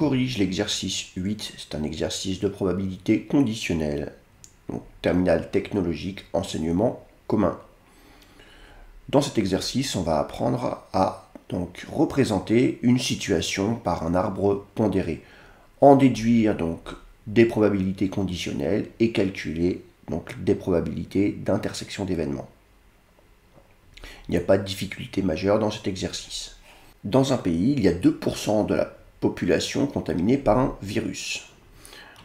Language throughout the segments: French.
corrige l'exercice 8, c'est un exercice de probabilité conditionnelle, donc terminal technologique, enseignement commun. Dans cet exercice, on va apprendre à donc représenter une situation par un arbre pondéré, en déduire donc des probabilités conditionnelles et calculer donc des probabilités d'intersection d'événements. Il n'y a pas de difficulté majeure dans cet exercice. Dans un pays, il y a 2% de la population contaminée par un virus.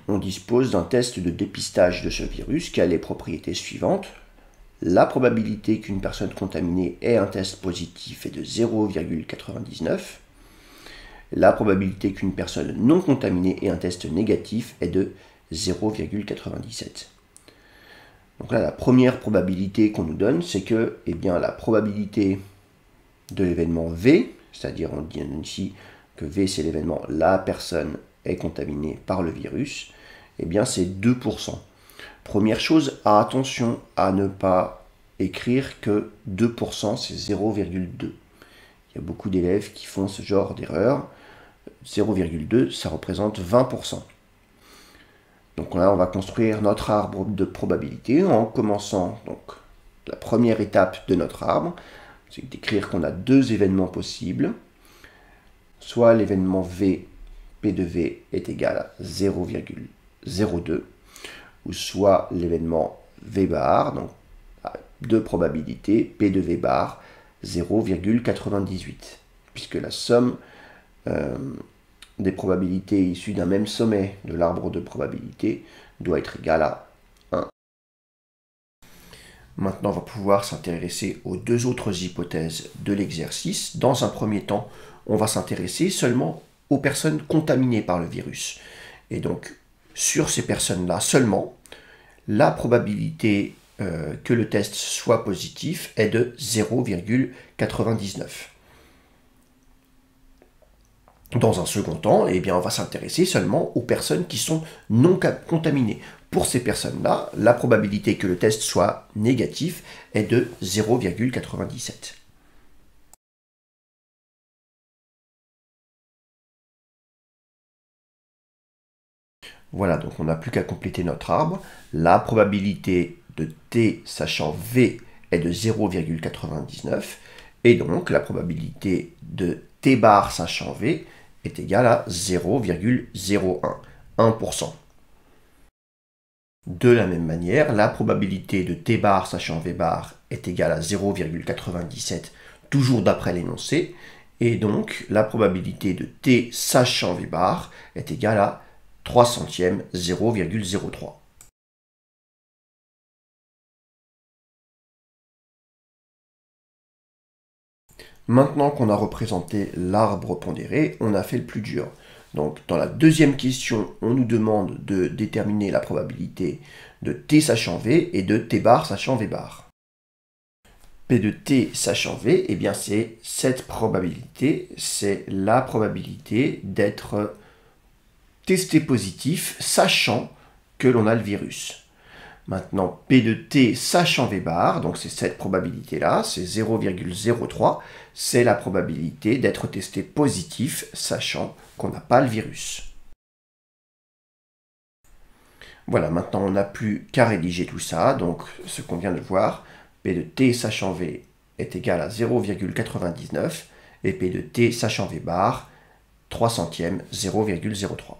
On dispose d'un test de dépistage de ce virus qui a les propriétés suivantes. La probabilité qu'une personne contaminée ait un test positif est de 0,99. La probabilité qu'une personne non contaminée ait un test négatif est de 0,97. Donc là, la première probabilité qu'on nous donne, c'est que la probabilité de l'événement V, c'est-à-dire on dit ici que V c'est l'événement la personne est contaminée par le virus, c'est 2%. Première chose, attention à ne pas écrire que 2% c'est 0,2. Il y a beaucoup d'élèves qui font ce genre d'erreur. 0,2 ça représente 20%. Donc là, on va construire notre arbre de probabilité en commençant donc la première étape de notre arbre, c'est d'écrire qu'on a deux événements possibles. Soit l'événement V, P de V est égal à 0,02, ou soit l'événement V bar, donc à deux probabilités, P de V bar, 0,98, puisque la somme des probabilités issues d'un même sommet de l'arbre de probabilité doit être égale à 1. Maintenant, on va pouvoir s'intéresser aux deux autres hypothèses de l'exercice. Dans un premier temps, on va s'intéresser seulement aux personnes contaminées par le virus. Et donc, sur ces personnes-là seulement, la probabilité que le test soit positif est de 0,99. Dans un second temps, on va s'intéresser seulement aux personnes qui sont non contaminées. Pour ces personnes-là, la probabilité que le test soit négatif est de 0,97. Voilà, donc on n'a plus qu'à compléter notre arbre. La probabilité de T sachant V est de 0,99. Et donc la probabilité de T bar sachant V est égale à 0,01, 1%. De la même manière, la probabilité de T bar sachant V bar est égale à 0,97, toujours d'après l'énoncé. Et donc la probabilité de T sachant V bar est égale à 3 centièmes, 0,03. Maintenant qu'on a représenté l'arbre pondéré, on a fait le plus dur. Donc dans la deuxième question, on nous demande de déterminer la probabilité de T sachant V et de T bar sachant V bar. P de T sachant V, c'est cette probabilité, c'est la probabilité d'être testé positif sachant que l'on a le virus. Maintenant, P de T sachant V bar, donc c'est cette probabilité-là, c'est 0,03, c'est la probabilité d'être testé positif sachant qu'on n'a pas le virus. Voilà, maintenant on n'a plus qu'à rédiger tout ça, donc ce qu'on vient de voir, P de T sachant V est égal à 0,99 et P de T sachant V bar, 3 centièmes, 0,03.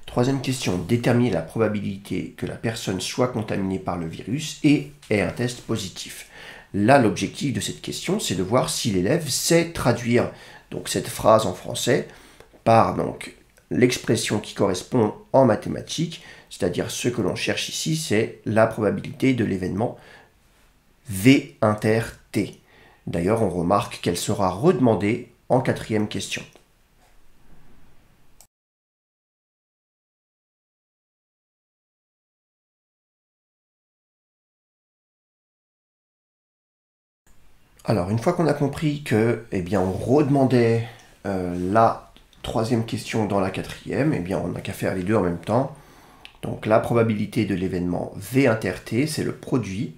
Troisième question, déterminer la probabilité que la personne soit contaminée par le virus et ait un test positif. Là, l'objectif de cette question, c'est de voir si l'élève sait traduire donc, cette phrase en français par l'expression qui correspond en mathématiques, c'est-à-dire ce que l'on cherche ici, c'est la probabilité de l'événement V inter T. D'ailleurs, on remarque qu'elle sera redemandée en quatrième question. Alors, une fois qu'on a compris que, on redemandait la troisième question dans la quatrième, on n'a qu'à faire les deux en même temps. Donc, la probabilité de l'événement V inter T, c'est le produit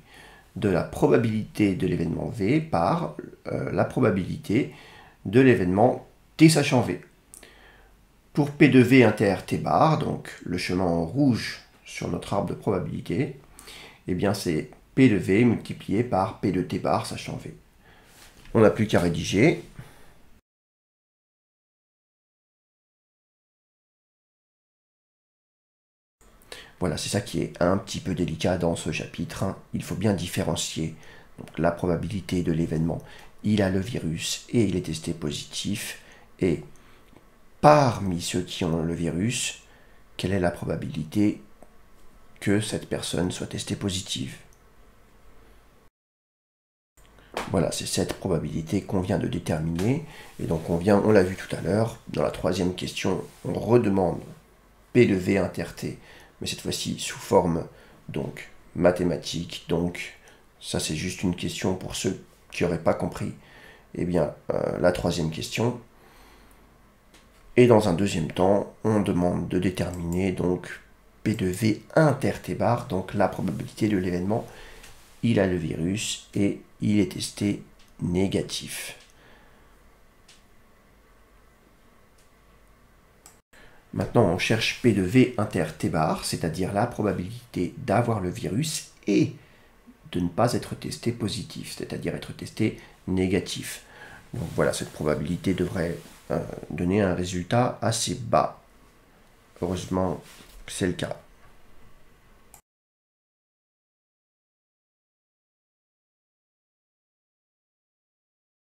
de la probabilité de l'événement V par la probabilité de l'événement T sachant V. Pour P de V inter T bar, donc le chemin en rouge sur notre arbre de probabilité, eh bien c'est P de V multiplié par P de T bar sachant V. On n'a plus qu'à rédiger. Voilà, c'est ça qui est un petit peu délicat dans ce chapitre. Il faut bien différencier donc, la probabilité de l'événement. Il a le virus et il est testé positif. Et parmi ceux qui ont le virus, quelle est la probabilité que cette personne soit testée positive? Voilà, c'est cette probabilité qu'on vient de déterminer. Et donc on l'a vu tout à l'heure, dans la troisième question, on redemande P de V inter T, mais cette fois-ci sous forme donc mathématique. Donc ça c'est juste une question pour ceux qui n'auraient pas compris eh bien, la troisième question. Et dans un deuxième temps, on demande de déterminer donc P de V inter T bar, donc la probabilité de l'événement. Il a le virus et il est testé négatif. Maintenant, on cherche P de V inter T bar, c'est-à-dire la probabilité d'avoir le virus et de ne pas être testé positif, c'est-à-dire être testé négatif. Donc voilà, cette probabilité devrait donner un résultat assez bas. Heureusement, c'est le cas.